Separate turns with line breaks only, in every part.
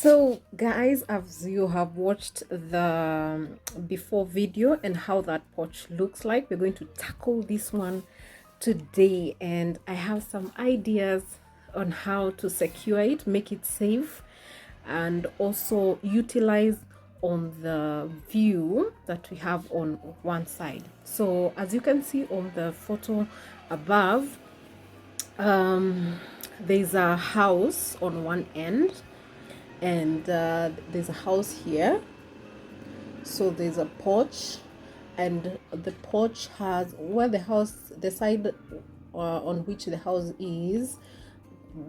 So guys, as you have watched the before video and how that porch looks like, we're going to tackle this one today, and I have some ideas on how to secure it, make it safe, and also utilize on the view that we have on one side. So as you can see on the photo above, there's a house on one end, and there's a house here. So there's a porch, and the porch has where the house, the side on which the house is,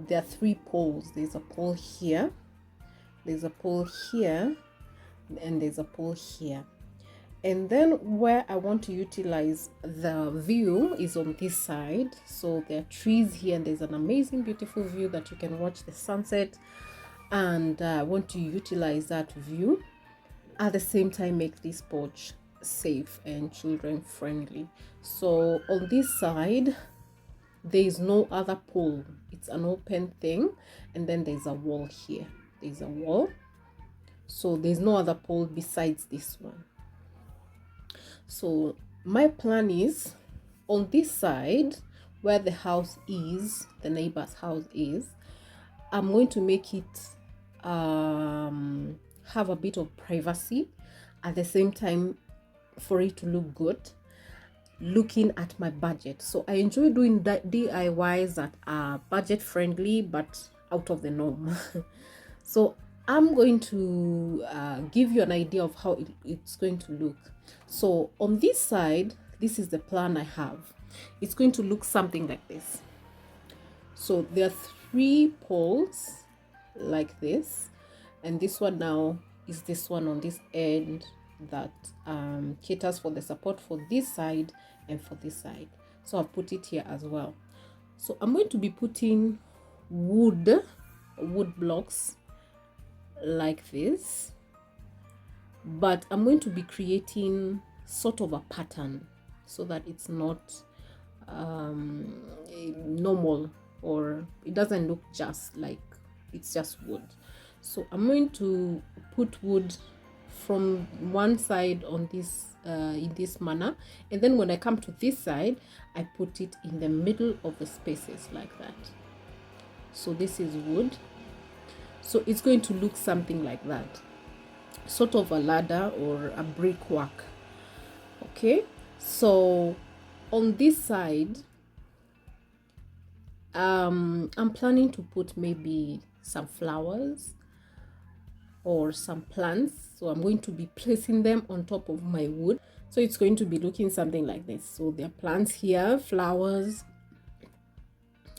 there are three poles. There's a pole here, there's a pole here, and there's a pole here. And then where I want to utilize the view is on this side. So there are trees here, and there's an amazing beautiful view that you can watch the sunset, and I want to utilize that view, at the same time make this porch safe and children friendly. So on this side there is no other pole, it's an open thing, and then there's a wall here, there's a wall, so there's no other pole besides this one. So my plan is, on this side where the house is, the neighbor's house is, I'm going to make it have a bit of privacy, at the same time for it to look good, looking at my budget. So I enjoy doing that DIYs that are budget friendly but out of the norm. So I'm going to give you an idea of how it's going to look. So on this side, this is the plan I have. It's going to look something like this. So there are three poles like this, and this one now is this one on this end that caters for the support for this side and for this side. So I'll put it here as well. So I'm going to be putting wood blocks like this, but I'm going to be creating sort of a pattern so that it's not normal, or it doesn't look just like it's just wood. So I'm going to put wood from one side on this in this manner, and then when I come to this side, I put it in the middle of the spaces like that. So this is wood, so it's going to look something like that, sort of a ladder or a brickwork. Okay, so on this side I'm planning to put maybe some flowers or some plants. So I'm going to be placing them on top of my wood, so it's going to be looking something like this. So there are plants here, flowers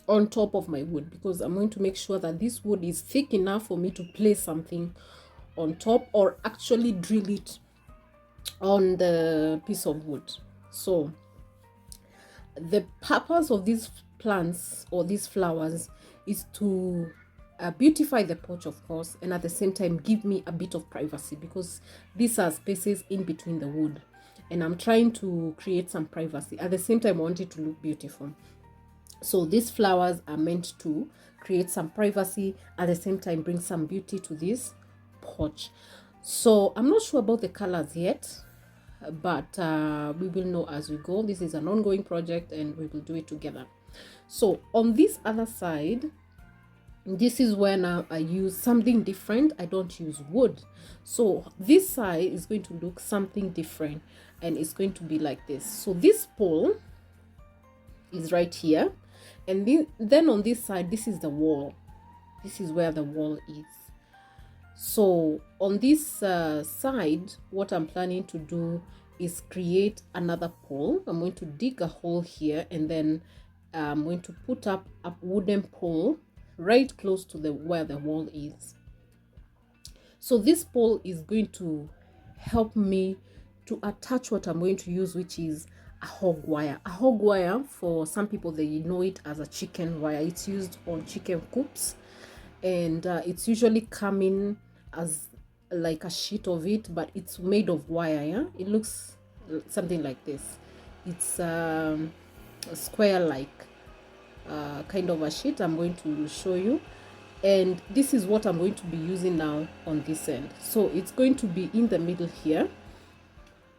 on top of my wood, because I'm going to make sure that this wood is thick enough for me to place something on top, or actually drill it on the piece of wood. So the purpose of these plants or these flowers is to beautify the porch, of course, and at the same time give me a bit of privacy, because these are spaces in between the wood, and I'm trying to create some privacy. At the same time I want it to look beautiful. So these flowers are meant to create some privacy, at the same time bring some beauty to this porch. So I'm not sure about the colors yet, but we will know as we go. This is an ongoing project and we will do it together. So on this other side, this is where now I use something different. I don't use wood. So this side is going to look something different, and it's going to be like this. So this pole is right here, and then on this side, this is the wall. This is where the wall is. So on this side, what I'm planning to do is create another pole. I'm going to dig a hole here, and then I'm going to put up a wooden pole right close to where the wall is. So this pole is going to help me to attach what I'm going to use, which is a hog wire. A hog wire, for some people, they know it as a chicken wire. It's used on chicken coops, and it's usually coming as like a sheet of it, but it's made of wire. Yeah, it looks something like this. It's a square like kind of a sheet. I'm going to show you, And this is what I'm going to be using now on this end. So it's going to be in the middle here,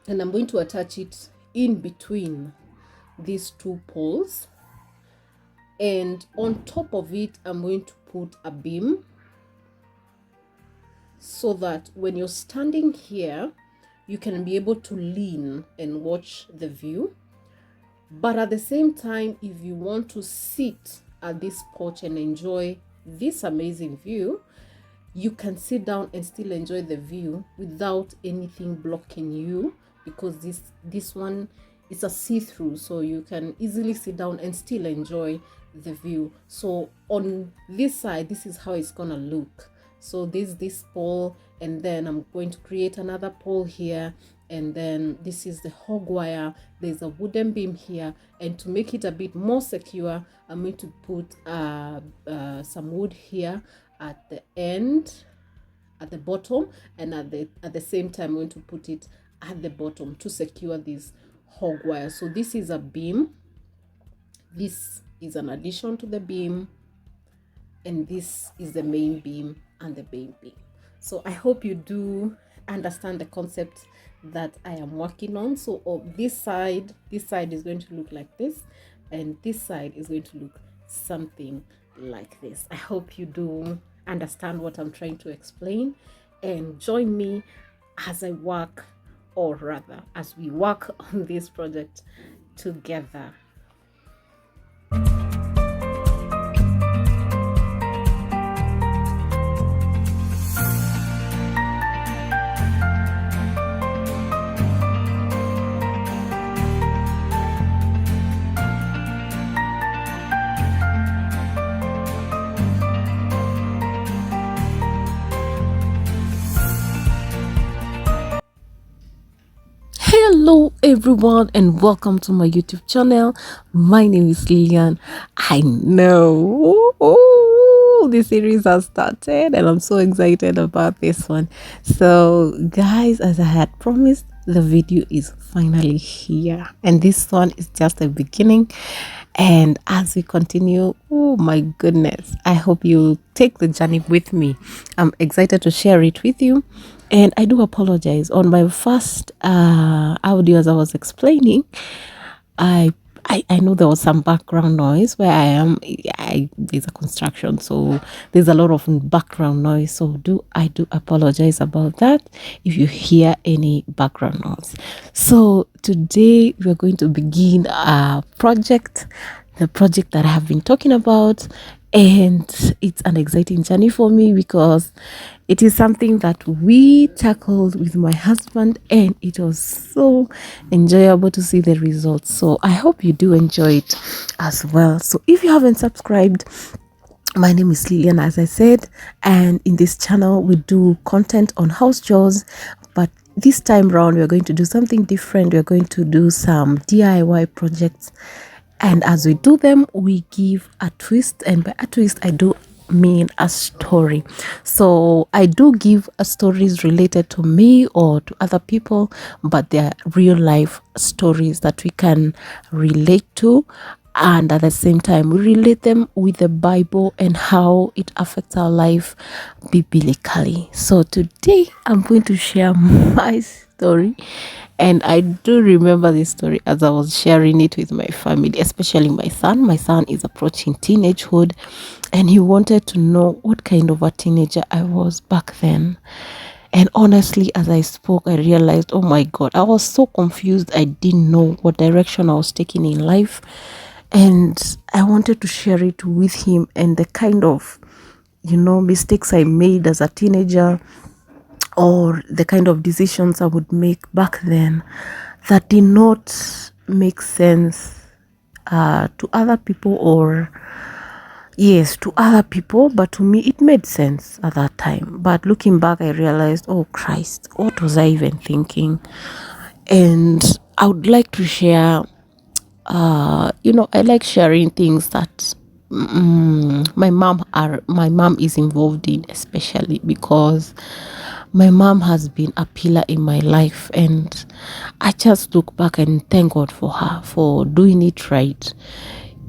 and I'm going to attach it in between these two poles, and on top of it I'm going to put a beam, so that when you're standing here you can be able to lean and watch the view. But at the same time, if you want to sit at this porch and enjoy this amazing view, you can sit down and still enjoy the view without anything blocking you, because this one is a see-through, so you can easily sit down and still enjoy the view. So on this side, this is how it's gonna look. So this pole, and then I'm going to create another pole here, and then this is the hog wire. There's a wooden beam here, and to make it a bit more secure, I'm going to put some wood here at the end, at the bottom, and at the same time I'm going to put it at the bottom to secure this hog wire. So this is a beam, this is an addition to the beam, and this is the main beam and the main beam. So I hope you do understand the concept that I am working on. So this side is going to look like this, and this side is going to look something like this. I hope you do understand what I'm trying to explain, and join me as I work, or rather as we work on this project together. Hello everyone, and welcome to my YouTube channel. My name is Lillian. I know this series has started and I'm so excited about this one. So guys, as I had promised, the video is finally here, and this one is just the beginning. And as we continue, oh my goodness, I hope you take the journey with me. I'm excited to share it with you. And I do apologize. On my first audio, as I was explaining, I know there was some background noise where I am. There's a construction, so there's a lot of background noise. So I do apologize about that if you hear any background noise. So today we're going to begin a project, the project that I have been talking about, and it's an exciting journey for me because it is something that we tackled with my husband, and it was so enjoyable to see the results. So I hope you do enjoy it as well. So if you haven't subscribed, my name is Lillian, as I said, and in this channel we do content on house chores, but this time round we're going to do something different. We're going to do some DIY projects, and as we do them, we give a twist, and by a twist I do mean a story. So I do give stories related to me or to other people, but they're real life stories that we can relate to, and at the same time we relate them with the Bible and how it affects our life biblically. So today I'm going to share my story, and I do remember this story as I was sharing it with my family, especially my son. My son is approaching teenagehood, and he wanted to know what kind of a teenager I was back then. And honestly, as I spoke, I realized, oh my God, I was so confused. I didn't know what direction I was taking in life. And I wanted to share it with him, and the kind of, mistakes I made as a teenager, or the kind of decisions I would make back then that did not make sense to other people, or yes, to other people, but to me it made sense at that time. But looking back, I realized, oh Christ, what was I even thinking? And I would like to share, I like sharing things that my mom is involved in, especially because my mom has been a pillar in my life, and I just look back and thank God for her for doing it right.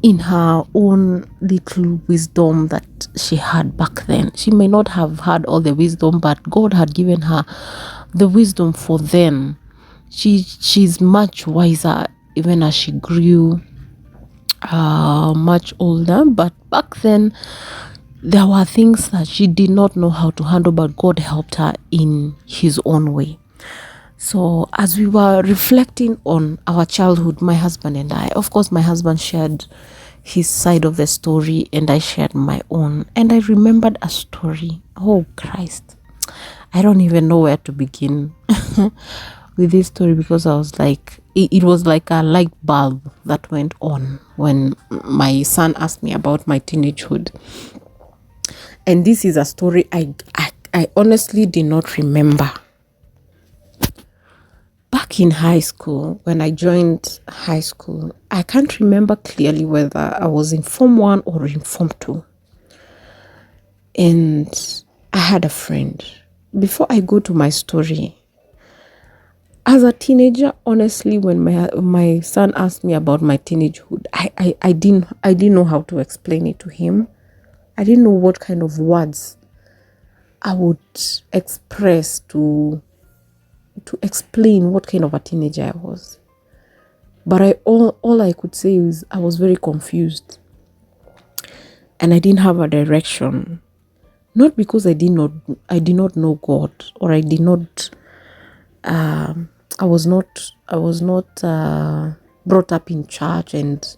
in her own little wisdom that she had back then. She may not have had all the wisdom, but God had given her the wisdom for then. She's much wiser even as she grew much older, but back then there were things that she did not know how to handle, but God helped her in his own way. So as we were reflecting on our childhood, my husband and I, of course my husband shared his side of the story and I shared my own, and I remembered a story. Oh Christ, I don't even know where to begin with this story, because I was like, it was like a light bulb that went on when my son asked me about my teenagehood. And this is a story I honestly did not remember. Back in high school, when I joined high school, I can't remember clearly whether I was in Form 1 or in Form 2. And I had a friend. Before I go to my story, as a teenager, honestly, when my son asked me about my teenagehood, I didn't know how to explain it to him. I didn't know what kind of words I would express to explain what kind of a teenager I was. But all I could say is I was very confused. And I didn't have a direction. Not because I did not know God, or I did not I was not brought up in church and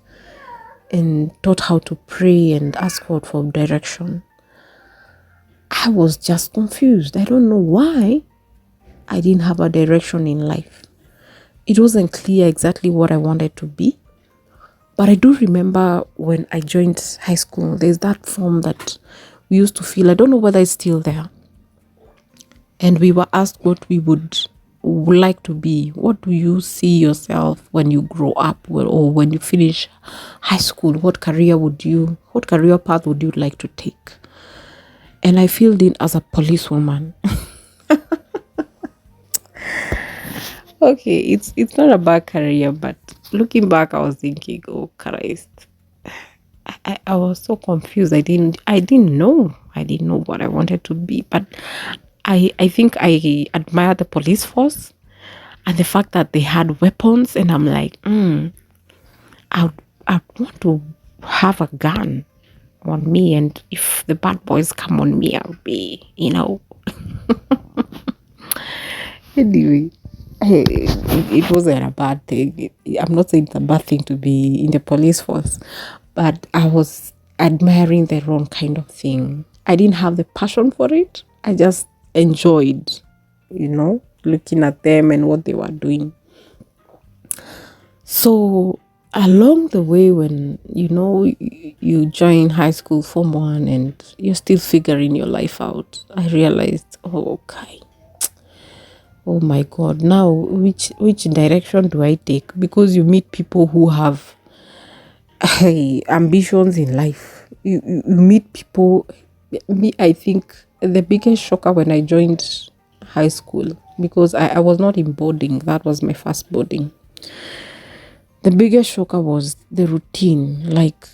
taught how to pray and ask God for direction. I was just confused. I don't know why I didn't have a direction in life. It wasn't clear exactly what I wanted to be. But I do remember when I joined high school, there's that form that we used to fill. I don't know whether it's still there. And we were asked what we would like to be. What do you see yourself when you grow up, or when you finish high school? What career path would you like to take? And I filled in as a policewoman. Okay, it's not a bad career, but looking back, I was thinking, oh Christ, I was so confused. I didn't know what I wanted to be. But I think I admire the police force and the fact that they had weapons, and I'm like, I want to have a gun on me, and if the bad boys come on me, I'll be, Anyway, it wasn't a bad thing. I'm not saying it's a bad thing to be in the police force, but I was admiring the wrong kind of thing. I didn't have the passion for it. I just enjoyed, looking at them and what they were doing. So along the way, when you join high school Form 1 and you're still figuring your life out, I realized, okay, oh my God, now which direction do I take? Because you meet people who have ambitions in life. You meet people. I think the biggest shocker when I joined high school, because I was not in boarding. That was my first boarding. The biggest shocker was the routine. Like,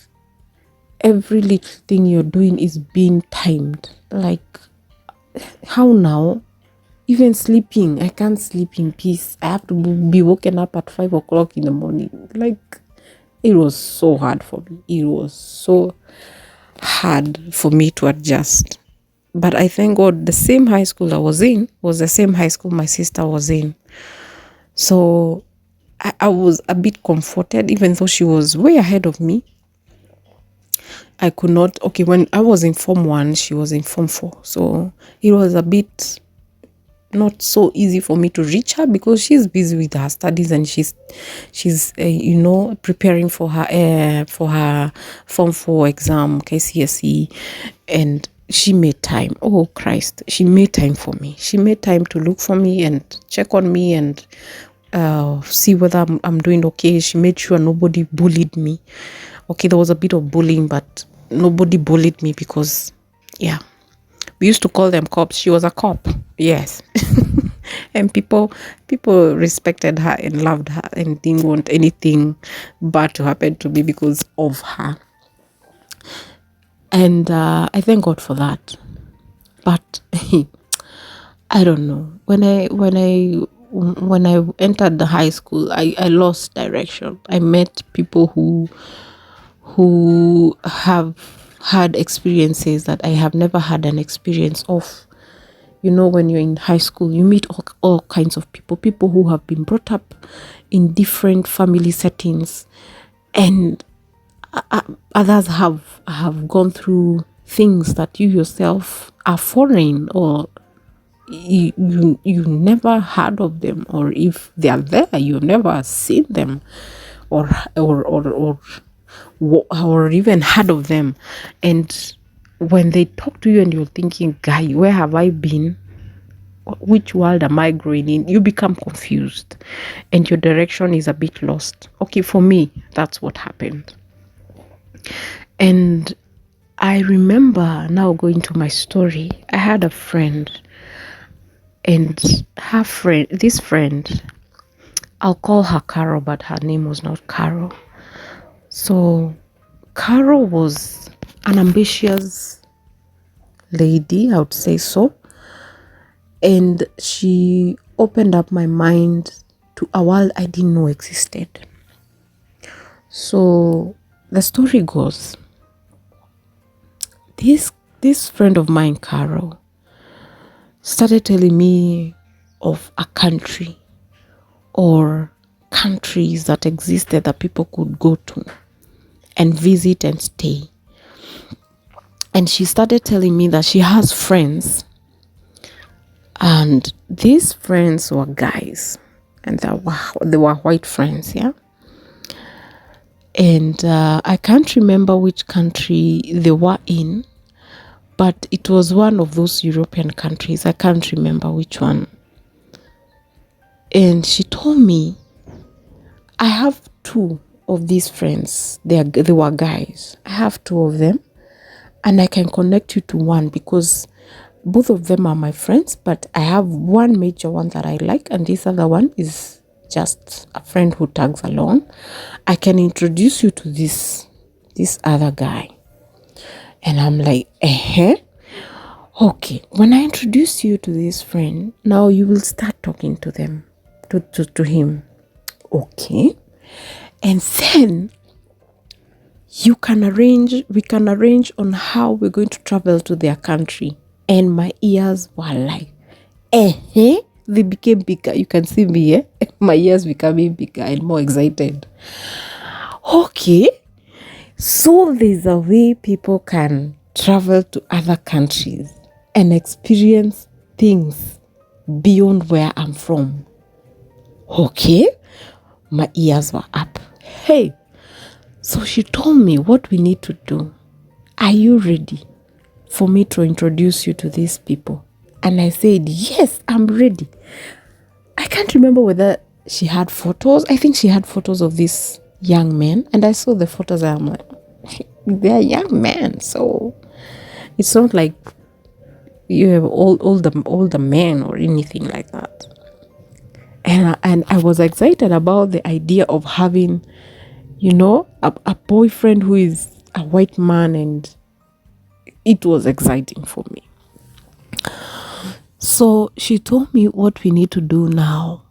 every little thing you're doing is being timed. Like, how now? Even sleeping, I can't sleep in peace. I have to be woken up at 5 o'clock in the morning. Like, it was so hard for me. It was so hard for me to adjust. But I thank God the same high school I was in was the same high school my sister was in. So I was a bit comforted, even though she was way ahead of me. I could not, when I was in Form 1, she was in Form 4. So it was a bit not so easy for me to reach her, because she's busy with her studies and she's preparing for her Form 4 exam, KCSE, and she made time. Oh Christ, she made time for me. She made time to look for me and check on me and see whether I'm doing okay. She made sure nobody bullied me. Okay, there was a bit of bullying, but nobody bullied me, because we used to call them cops. She was a cop. Yes. And people respected her and loved her and didn't want anything bad to happen to me because of her. And I thank God for that. But I don't know. When I entered the high school, I lost direction. I met people who have had experiences that I have never had an experience of. You know, when you're in high school, you meet all kinds of people who have been brought up in different family settings, and others have gone through things that you yourself are foreign, or you never heard of them, or if they are there, you've never seen them, or even heard of them. And when they talk to you and you're thinking, guy, where have I been? Which world am I growing in? You become confused and your direction is a bit lost. Okay, for me, that's what happened. And I remember now going to my story. I had a friend, and this friend, I'll call her Carol, but her name was not Carol. So Carol was an ambitious lady, I would say so. And she opened up my mind to a world I didn't know existed. So the story goes, this friend of mine, Carol, started telling me of a country or countries that existed that people could go to and visit and stay. And she started telling me that she has friends, and these friends were guys, and they were white friends, yeah. And I can't remember which country they were in, but it was one of those European countries. I can't remember which one. And she told me, I have two of these friends. They were guys. I have two of them, and I can connect you to one because both of them are my friends, but I have one major one that I like, and this other one is just a friend who tags along. I can introduce you to this other guy. And I'm like, okay, when I introduce you to this friend, now you will start talking to them, to him. Okay. And then we can arrange on how we're going to travel to their country. And my ears were like, they became bigger. You can see me, my ears becoming bigger and more excited. Okay, so there's a way people can travel to other countries and experience things beyond where I'm from. Okay, my ears were up. Hey, so she told me what we need to do. Are you ready for me to introduce you to these people? And I said, yes, I'm ready. I can't remember whether she had photos. I think she had photos of these young men. And I saw the photos and I'm like, they're young men. So it's not like you have all the men or anything like that. And I was excited about the idea of having, a boyfriend who is a white man, and it was exciting for me. So she told me what we need to do now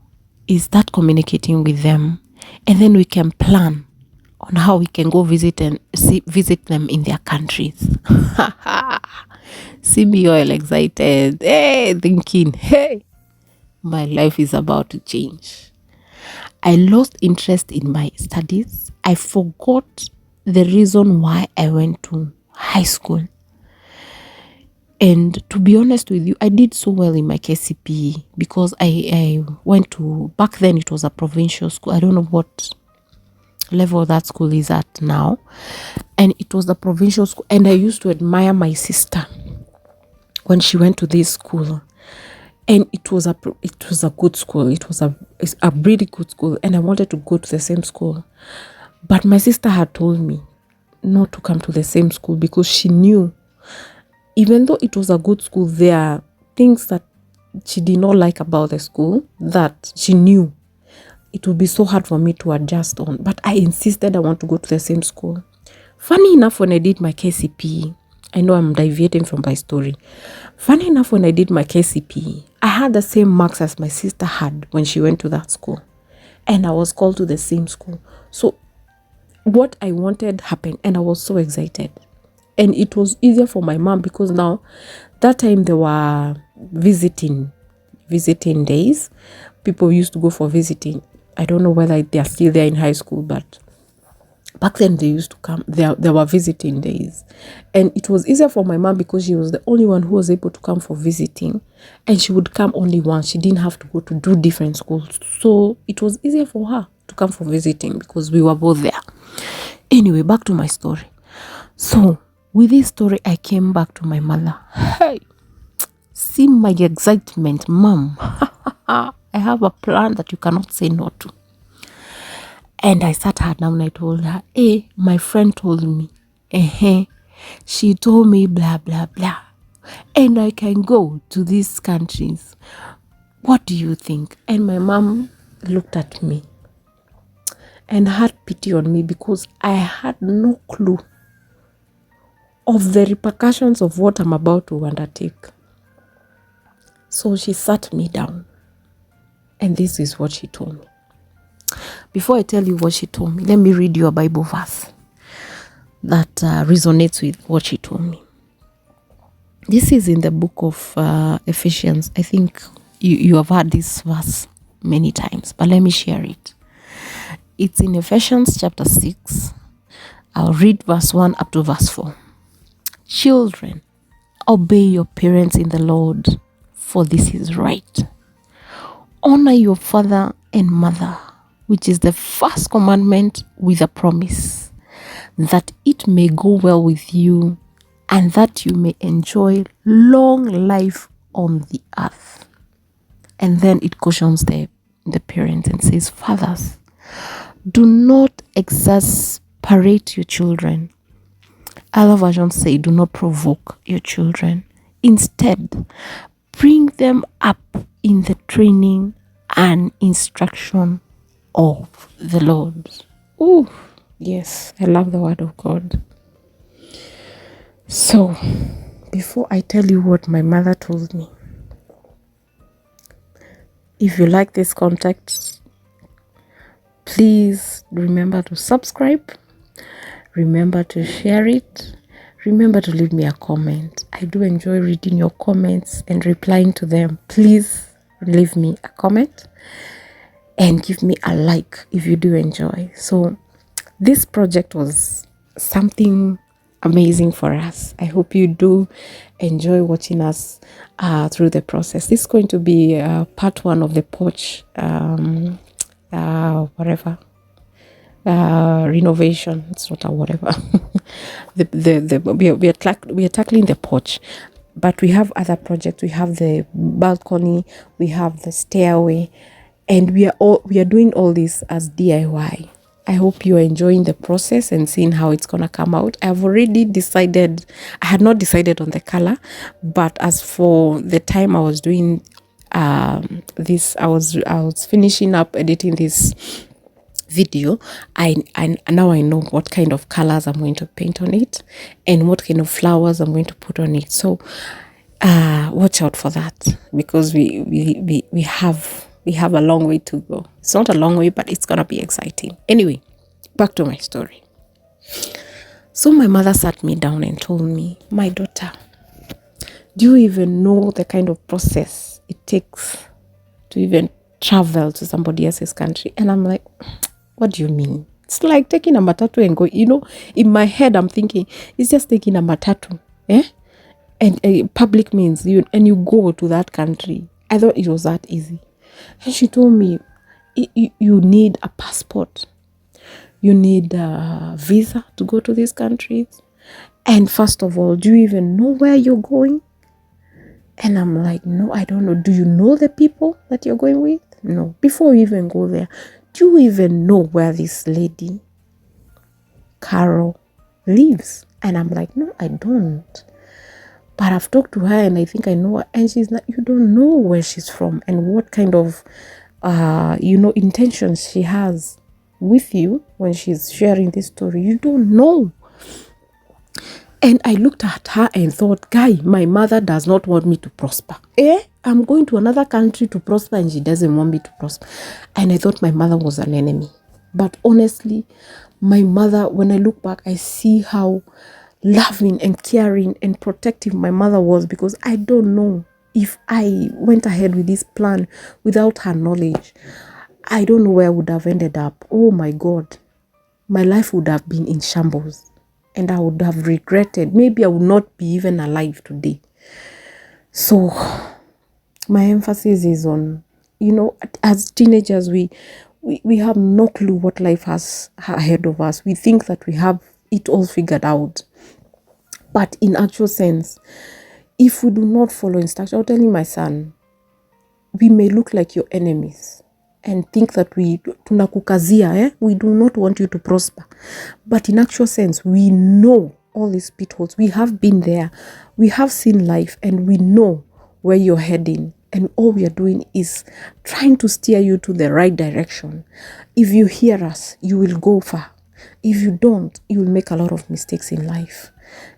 is start communicating with them, and then we can plan on how we can go visit them in their countries. See me all excited, thinking, my life is about to change. I lost interest in my studies. I forgot the reason why I went to high school. And to be honest with you, I did so well in my KCPE because I went to, back then it was a provincial school. I don't know what level that school is at now. And it was a provincial school. And I used to admire my sister when she went to this school. And it was a good school. It was a really good school. And I wanted to go to the same school. But my sister had told me not to come to the same school because she knew, even though it was a good school, there are things that she did not like about the school that she knew it would be so hard for me to adjust on. But I insisted I want to go to the same school. Funny enough, when I did my KCPE, I know I'm deviating from my story. Funny enough, when I did my KCPE, I had the same marks as my sister had when she went to that school. And I was called to the same school. So what I wanted happened, and I was so excited. And it was easier for my mom because now, that time there were visiting days. People used to go for visiting. I don't know whether they are still there in high school, but back then they used to come. There were visiting days. And it was easier for my mom because she was the only one who was able to come for visiting. And she would come only once. She didn't have to go to do different schools. So it was easier for her to come for visiting because we were both there. Anyway, back to my story. So with this story, I came back to my mother. Hey, see my excitement, Mom. I have a plan that you cannot say no to. And I sat her down and I told her, hey, my friend told me. She told me blah, blah, blah. And I can go to these countries. What do you think? And my mom looked at me and had pity on me because I had no clue of the repercussions of what I'm about to undertake. So she sat me down. And this is what she told me. Before I tell you what she told me, let me read you a Bible verse that resonates with what she told me. This is in the book of Ephesians. I think you have heard this verse many times, but let me share it. It's in Ephesians chapter 6. I'll read verse 1 up to verse 4. Children, obey your parents in the Lord, for this is right. Honor your father and mother, which is the first commandment with a promise, that it may go well with you and that you may enjoy long life on the earth. And then it cautions the parents and says, fathers, do not exasperate your children. Other versions say, do not provoke your children. Instead, bring them up in the training and instruction of the Lord. Oh, yes, I love the word of God. So, before I tell you what my mother told me, if you like this content, please remember to subscribe, remember to share it, remember to leave me a comment. I do enjoy reading your comments and replying to them. Please leave me a comment and give me a like if you do enjoy. So this project was something amazing for us. I hope you do enjoy watching us through the process. This is going to be part 1 of the porch renovation. It's not a whatever. We are tackling the porch, but we have other projects. We have the balcony, we have the stairway, and we are doing all this as DIY. I hope you are enjoying the process and seeing how it's gonna come out. I've already decided. I had not decided on the color, but as for the time I was doing this, I was finishing up editing this video. I now I know what kind of colors I'm going to paint on it and what kind of flowers I'm going to put on it. So watch out for that, because we have a long way to go. It's not a long way, but it's gonna be exciting. Anyway, back to my story. So my mother sat me down and told me, my daughter, do you even know the kind of process it takes to even travel to somebody else's country? And I'm like, what do you mean? It's like taking a matatu and going. In my head, I'm thinking, it's just taking a matatu. And public means you go to that country. I thought it was that easy. And she told me, you need a passport. You need a visa to go to these countries. And first of all, do you even know where you're going? And I'm like, no, I don't know. Do you know the people that you're going with? No. Before you even go there, do you even know where this lady, Carol, lives? And I'm like, no, I don't. But I've talked to her and I think I know her, and she's like, you don't know where she's from and what kind of intentions she has with you when she's sharing this story. You don't know. And I looked at her and thought, guy, my mother does not want me to prosper. I'm going to another country to prosper and she doesn't want me to prosper. And I thought my mother was an enemy. But honestly, my mother, when I look back, I see how loving and caring and protective my mother was, because I don't know if I went ahead with this plan without her knowledge. I don't know where I would have ended up. Oh my God. My life would have been in shambles. And I would have regretted. Maybe I would not be even alive today. So my emphasis is on, as teenagers, we have no clue what life has ahead of us. We think that we have it all figured out. But in actual sense, if we do not follow instruction, I'm telling my son, we may look like your enemies and think that we tunakukazia, we do not want you to prosper. But in actual sense, we know all these pitfalls. We have been there. We have seen life and we know where you're heading. And all we are doing is trying to steer you to the right direction. If you hear us, you will go far. If you don't, you will make a lot of mistakes in life.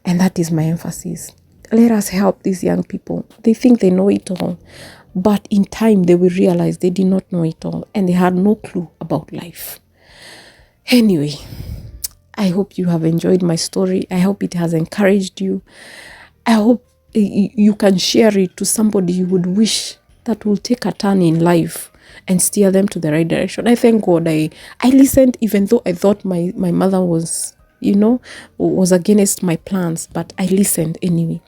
And that is my emphasis. Let us help these young people. They think they know it all. But in time, they will realize they did not know it all. And they had no clue about life. Anyway, I hope you have enjoyed my story. I hope it has encouraged you. I hope you can share it to somebody you would wish that will take a turn in life and steer them to the right direction. I thank God I listened, even though I thought my mother was, was against my plans, but I listened anyway.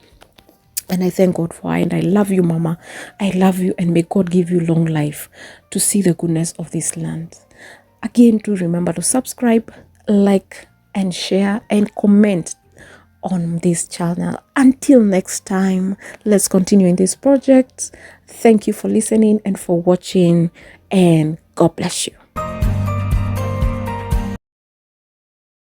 And I thank God for her. And I love you, Mama. I love you. And may God give you long life to see the goodness of this land. Again, do remember to subscribe, like, and share, and comment on this channel. Until next time, let's continue in this project. Thank you for listening and for watching. And God bless you.